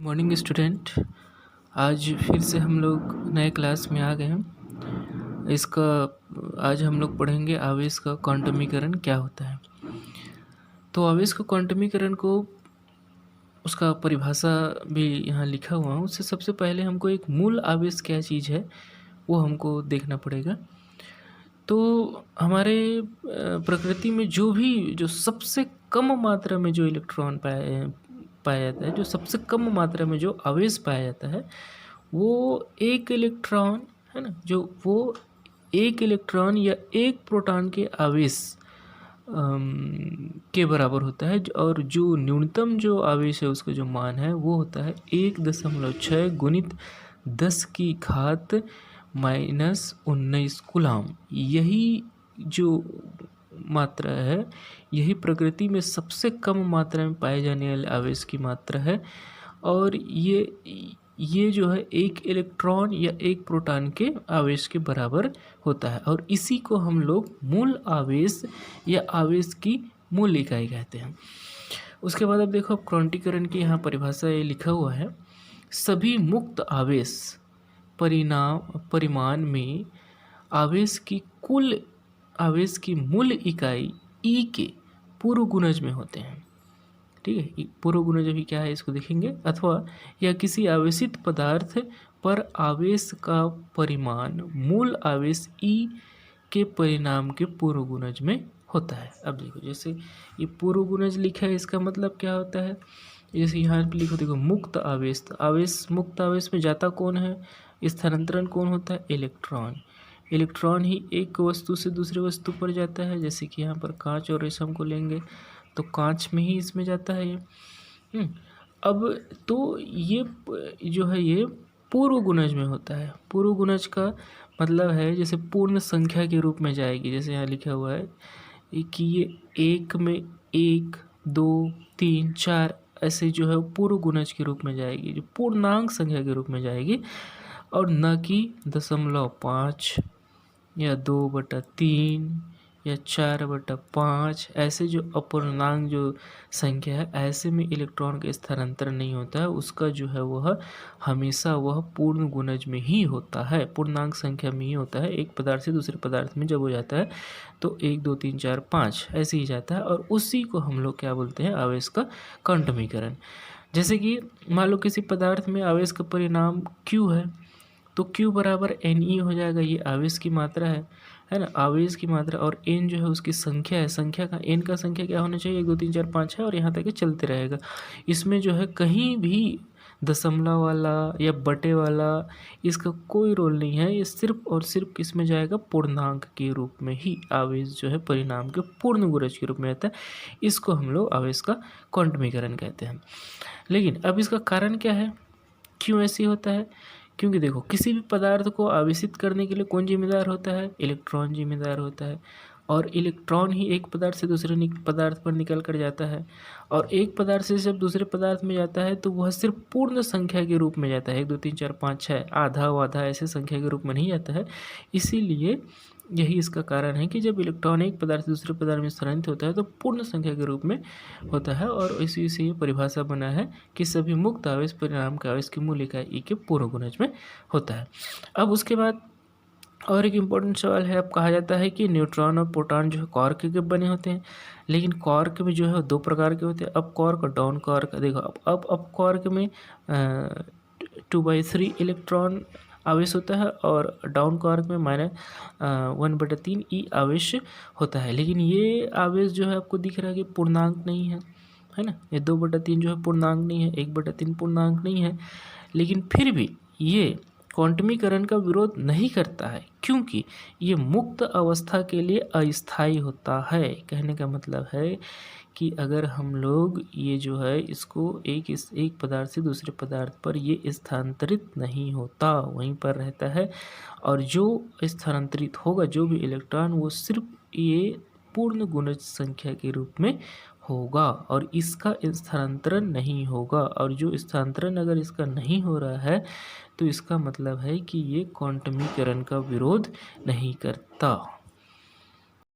Morning student. आज फिर से हम लोग नए क्लास में आ गए हैं। आज हम लोग पढ़ेंगे आवेश का क्वांटमीकरण क्या होता है। तो आवेश का क्वांटमीकरण को उसका परिभाषा भी यहाँ लिखा हुआ है। उससे सबसे पहले हमको एक मूल आवेश क्या चीज़ है वो हमको देखना पड़ेगा। तो हमारे प्रकृति में जो सबसे कम मात्रा में जो इलेक्ट्रॉन पाया जाता है, जो सबसे कम मात्रा में जो आवेश पाया जाता है वो एक इलेक्ट्रॉन है ना, जो वो एक इलेक्ट्रॉन या एक प्रोटॉन के आवेश के बराबर होता है। और जो न्यूनतम जो आवेश है उसका जो मान है वो होता है 1.6 गुणित 10 की घात -19 कूलाम। यही जो मात्रा है, यही प्रकृति में सबसे कम मात्रा में पाए जाने वाले आवेश की मात्रा है। और ये जो है एक इलेक्ट्रॉन या एक प्रोटॉन के आवेश के बराबर होता है। और इसी को हम लोग मूल आवेश या आवेश की मूल इकाई कहते हैं। उसके बाद अब देखो, क्वांटीकरण की यहाँ परिभाषा ये लिखा हुआ है। सभी मुक्त आवेश परिमाण में आवेश की कुल आवेश की मूल इकाई ई के पूर्व गुणज में होते हैं। ठीक है, पूर्व गुणज अभी क्या है इसको देखेंगे। अथवा या किसी आवेशित पदार्थ पर आवेश का परिमाण मूल आवेश ई के परिणाम के पूर्व गुणज में होता है। अब देखो, जैसे ये पूर्व गुणज लिखा है, इसका मतलब क्या होता है। जैसे यहाँ पे लिखो, देखो मुक्त आवेश, मुक्त आवेश में जाता कौन है, स्थानांतरण कौन होता है, इलेक्ट्रॉन। इलेक्ट्रॉन ही एक वस्तु से दूसरे वस्तु पर जाता है। जैसे कि यहाँ पर कांच और रेशम को लेंगे तो कांच में ही इसमें जाता है ये। अब तो ये जो है ये पूर्व गुणज में होता है। पूर्व गुणज का मतलब है जैसे पूर्ण संख्या के रूप में जाएगी। जैसे यहाँ लिखा हुआ है कि ये एक में 1, 2, 3, 4 ऐसे जो है पूर्व गुणज के रूप में जाएगी, जो पूर्णांक संख्या के रूप में जाएगी। और न कि 0.5 या 2/3 या 4/5 ऐसे जो अपूर्णांक जो संख्या है, ऐसे में इलेक्ट्रॉन का स्थानांतरण नहीं होता है। उसका जो है वह हमेशा वह पूर्ण गुणज में ही होता है, पूर्णांक संख्या में ही होता है। एक पदार्थ से दूसरे पदार्थ में जब हो जाता है तो 1, 2, 3, 4, 5 ऐसे ही जाता है। और उसी को हम लोग क्या बोलते हैं, आवेश का क्वांटमीकरण। जैसे कि मान लो किसी पदार्थ में आवेश का परिणाम Q है, तो Q बराबर Ne हो जाएगा। ये आवेश की मात्रा है ना, आवेश की मात्रा। और n जो है उसकी संख्या है, संख्या का n का संख्या क्या होना चाहिए, 1, 2, 3, 4, 5 है। और यहाँ तक ये चलते रहेगा। इसमें जो है कहीं भी दशमलव वाला या बटे वाला इसका कोई रोल नहीं है। ये सिर्फ और सिर्फ किस में जाएगा, पूर्णांक के रूप में ही आवेश जो है परिणाम के पूर्ण गुणज के रूप में आता है। इसको हम लोग आवेश का क्वांटमीकरण कहते हैं। लेकिन अब इसका कारण क्या है, क्यों ऐसे होता है। क्योंकि देखो, किसी भी पदार्थ को आवेशित करने के लिए कौन जिम्मेदार होता है, इलेक्ट्रॉन जिम्मेदार होता है। और इलेक्ट्रॉन ही एक पदार्थ से दूसरे पदार्थ पर निकल कर जाता है। और एक पदार्थ से जब दूसरे पदार्थ में जाता है तो वह सिर्फ पूर्ण संख्या के रूप में जाता है, 1, 2, 3, 4, 5, 6 आधा ऐसे संख्या के रूप में नहीं जाता है। इसीलिए यही इसका कारण है कि जब इलेक्ट्रॉन एक पदार्थ से दूसरे पदार्थ में स्थानांतरित होता है तो पूर्ण संख्या के रूप में होता है। और इसी से ये परिभाषा बना है कि सभी मुक्त आवेश परिणाम का आवेश की मूल इकाई ई के पूर्व गुणज में होता है। अब उसके बाद और एक इम्पोर्टेंट सवाल है। अब कहा जाता है कि न्यूट्रॉन और प्रोटॉन जो है क्वार्क के बने होते हैं। लेकिन क्वार्क में जो है 2 प्रकार के होते हैं, अप क्वार्क और डाउन क्वार्क। देखो, अप क्वार्क में 2/3 इलेक्ट्रॉन आवेश होता है और डाउन क्वार्क में -1/3 ई आवेश होता है। लेकिन ये आवेश जो है आपको दिख रहा है कि पूर्णांक नहीं है ना। ये 2/3 जो है पूर्णांक नहीं है, 1/3 पूर्णांक नहीं है। लेकिन फिर भी ये क्वांटमीकरण का विरोध नहीं करता है, क्योंकि ये मुक्त अवस्था के लिए अस्थायी होता है। कहने का मतलब है कि अगर हम लोग ये जो है इसको एक पदार्थ से दूसरे पदार्थ पर ये स्थानांतरित नहीं होता, वहीं पर रहता है। और जो स्थानांतरित होगा, जो भी इलेक्ट्रॉन, वो सिर्फ ये पूर्ण गुणज संख्या के रूप में होगा और इसका स्थानांतरण नहीं होगा। और जो स्थानांतरण अगर इसका नहीं हो रहा है तो इसका मतलब है कि ये क्वांटमीकरण का विरोध नहीं करता।